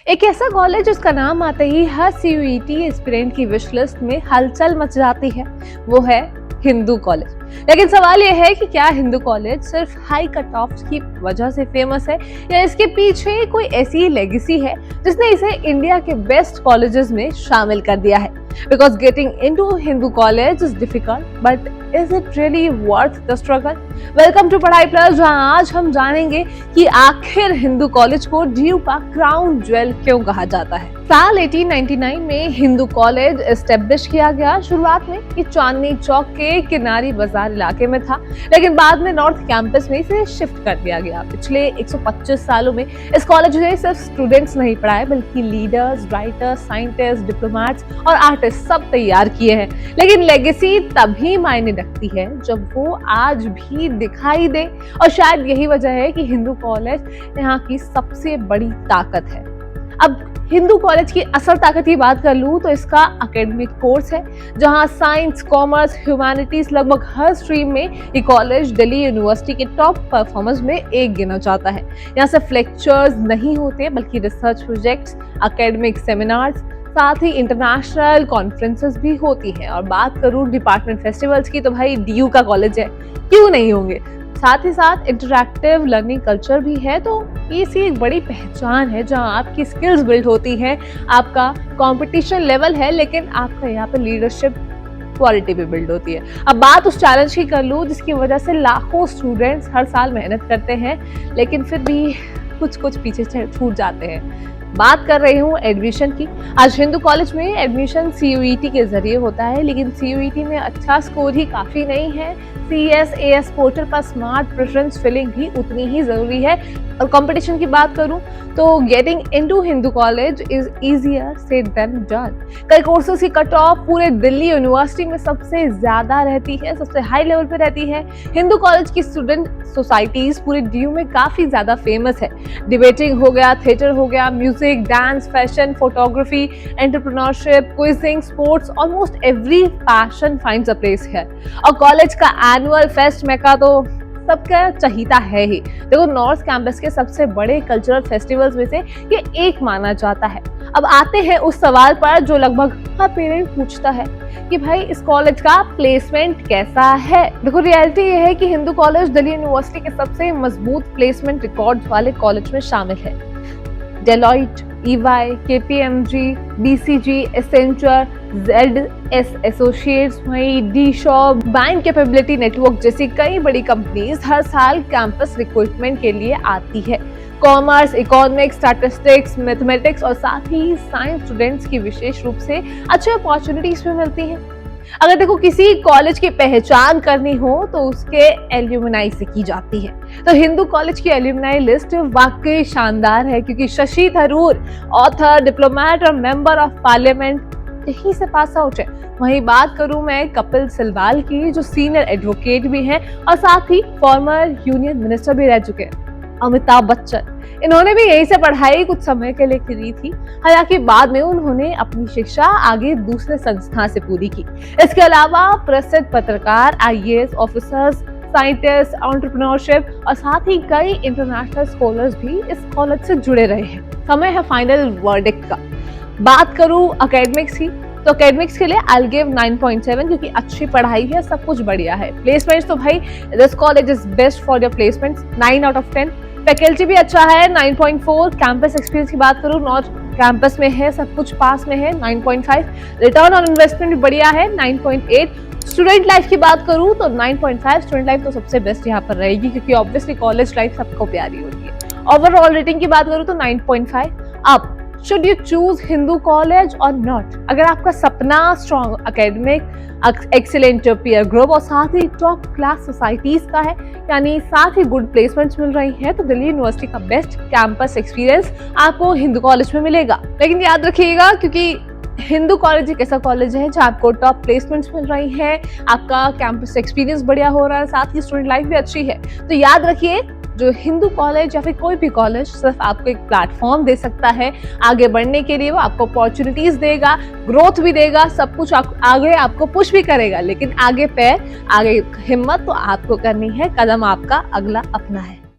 एक ऐसा कॉलेज जिसका नाम आते ही हर सीयूईटी एस्पिरेंट की विश लिस्ट में हलचल मच जाती है, वो है हिंदू कॉलेज। लेकिन सवाल यह है कि क्या हिंदू कॉलेज सिर्फ हाई कट ऑफ की वजह से फेमस है या इसके पीछे कोई ऐसी लेगेसी है जिसने इसे इंडिया के बेस्ट कॉलेजेस में शामिल कर दिया है। Because getting into Hindu college is difficult, but is it really worth the struggle? Welcome to पढ़ाई प्लस, जहाँ आज हम जानेंगे कि आखिर हिंदू कॉलेज को डीयू का क्राउन ज्वेल क्यों कहा जाता है। साल 1899 में हिंदू कॉलेज एस्टेब्लिश किया गया। शुरुआत में ये चांदनी चौक के किनारी बाजार इलाके में था, लेकिन बाद में नॉर्थ कैंपस में इसे शिफ्ट कर दिया गया। पिछले 125 सालों में इस कॉलेज ने सिर्फ स्टूडेंट्स नहीं पढ़ाए, बल्कि लीडर्स, राइटर्स, साइंटिस्ट, डिप्लोमेट्स और आर्टिस्ट सब तैयार किए हैं। लेकिन लेगेसी तभी मायने रखती है जब वो आज भी दिखाई दे, और शायद यही वजह है कि हिंदू कॉलेज यहाँ की सबसे बड़ी ताकत है। अब हिंदू कॉलेज की असल ताकत की बात कर लूं तो इसका एकेडमिक कोर्स है, जहां साइंस, कॉमर्स, ह्यूमैनिटीज लगभग हर स्ट्रीम में ये कॉलेज दिल्ली यूनिवर्सिटी के टॉप परफॉर्मर्स में एक गिना जाता है। यहाँ सिर्फ लेक्चर्स नहीं होते, बल्कि रिसर्च प्रोजेक्ट्स, एकेडमिक सेमिनार्स, साथ ही इंटरनेशनल कॉन्फ्रेंसेस भी होती हैं। और बात करूं डिपार्टमेंट फेस्टिवल्स की तो भाई डीयू का कॉलेज है, क्यों नहीं होंगे। साथ ही साथ इंटरैक्टिव लर्निंग कल्चर भी है, तो ये सी एक बड़ी पहचान है जहां आपकी स्किल्स बिल्ड होती हैं, आपका कंपटीशन लेवल है, लेकिन आपका यहाँ पे लीडरशिप क्वालिटी भी बिल्ड होती है। अब बात उस चैलेंज की कर लूँ जिसकी वजह से लाखों स्टूडेंट्स हर साल मेहनत करते हैं, लेकिन फिर भी कुछ पीछे छूट जाते हैं। बात कर रही हूँ एडमिशन की। आज हिंदू कॉलेज में एडमिशन सीयूईटी के जरिए होता है, लेकिन सीयूईटी में अच्छा स्कोर ही काफी नहीं है। CSAS पोर्टल पर स्मार्ट प्रेफरेंस फिलिंग भी उतनी ही जरूरी है। और कंपटीशन की बात करूं तो getting into Hindu college is easier said than done. कई कोर्सेज की कट ऑफ पूरे दिल्ली यूनिवर्सिटी में सबसे ज्यादा रहती है, सबसे हाई लेवल पे रहती है। हिंदू कॉलेज की स्टूडेंट सोसाइटीज पूरे डीयू में काफी ज्यादा फेमस है। डिबेटिंग हो गया, थिएटर हो गया, music, dance, fashion, photography, entrepreneurship, quizzing, sports, almost every passion finds a place है। और कॉलेज का एनुअल फेस्ट मेका तो सबका चहीता है ही। देखो, नॉर्थ कैंपस के सबसे बड़े कल्चरल फेस्टिवल्स में से ये एक माना जाता है। अब आते हैं उस सवाल पर जो लगभग हर पेरेंट पूछता है कि भाई इस कॉलेज का प्लेसमेंट कैसा है। देखो, रियलिटी ये है कि हिंदू कॉलेज दिल्ली यूनिवर्सिटी के सबसे मजबूत प्लेसमेंट रिकॉर्ड वाले कॉलेज में शामिल है। Deloitte, EY, KPMG, BCG, Accenture, ZS associates, D shop, bank capability network जैसी कई बड़ी कंपनीज हर साल कैंपस रिक्रूटमेंट के लिए आती है। कॉमर्स, इकोनॉमिक्स, स्टैटिस्टिक्स, मैथमेटिक्स और साथ ही साइंस स्टूडेंट्स की विशेष रूप से अच्छी अपॉर्चुनिटीज भी मिलती हैं। अगर देखो किसी कॉलेज की पहचान करनी हो तो उसके एल्यूमिनाई से की जाती है। तो हिंदू कॉलेज की एल्यूमिनाई लिस्ट वाकई शानदार है, क्योंकि शशि थरूर ऑथर, डिप्लोमेट और मेंबर ऑफ पार्लियामेंट यहीं से पास आउट है। वहीं बात करूं मैं कपिल सिब्बाल की, जो सीनियर एडवोकेट भी हैं और साथ ही फॉर्मर यूनियन मिनिस्टर भी रह चुके हैं। अमिताभ बच्चन, इन्होंने भी यहीं से पढ़ाई कुछ समय के लिए की थी, हालांकि बाद में उन्होंने अपनी शिक्षा आगे दूसरे संस्थान से पूरी की। इसके अलावा प्रसिद्ध पत्रकार, IAS ऑफिसर्स, साइंटिस्ट, एंटरप्रेन्योरशिप और साथ ही कई इंटरनेशनल स्कॉलर्स भी इस कॉलेज से जुड़े रहे हैं। समय है फाइनल वर्डिक्ट का। बात करूं एकेडमिक्स की तो एकेडमिक्स के लिए आई गिव 9.7, क्योंकि अच्छी पढ़ाई है, सब कुछ बढ़िया है। प्लेसमेंट्स तो भाई this college is best for your placements, 9 out of 10। Faculty भी अच्छा है, 9.4। कैंपस एक्सपीरियंस की बात करूं, नॉर्थ कैंपस में है, सब कुछ पास में है, 9.5। रिटर्न ऑन इन्वेस्टमेंट भी बढ़िया है, 9.8। स्टूडेंट लाइफ की बात करूं तो 9.5। स्टूडेंट लाइफ तो सबसे बेस्ट यहाँ पर रहेगी, क्योंकि ऑब्वियसली कॉलेज लाइफ सबको प्यारी होती है। ओवरऑल रेटिंग की बात करूं तो 9.5। अब should you choose Hindu college और नॉट? अगर आपका सपना strong academic, excellent peer group और साथ ही टॉप क्लास सोसाइटीज का है, यानी साथ ही गुड प्लेसमेंट्स मिल रही हैं, तो दिल्ली यूनिवर्सिटी का बेस्ट कैंपस एक्सपीरियंस आपको हिंदू कॉलेज में मिलेगा। लेकिन याद रखिएगा, क्योंकि हिंदू कॉलेज एक ऐसा कॉलेज है जहाँ आपको टॉप प्लेसमेंट्स मिल रही हैं, आपका कैंपस एक्सपीरियंस बढ़िया हो रहा है, साथ ही स्टूडेंट लाइफ भी अच्छी है। तो याद रखिए, जो हिंदू कॉलेज या फिर कोई भी कॉलेज सिर्फ आपको एक प्लेटफॉर्म दे सकता है आगे बढ़ने के लिए। वो आपको अपॉर्चुनिटीज देगा, ग्रोथ भी देगा, सब कुछ आगे आपको पुश भी करेगा, लेकिन आगे पैर, आगे हिम्मत तो आपको करनी है। कदम आपका, अगला अपना है।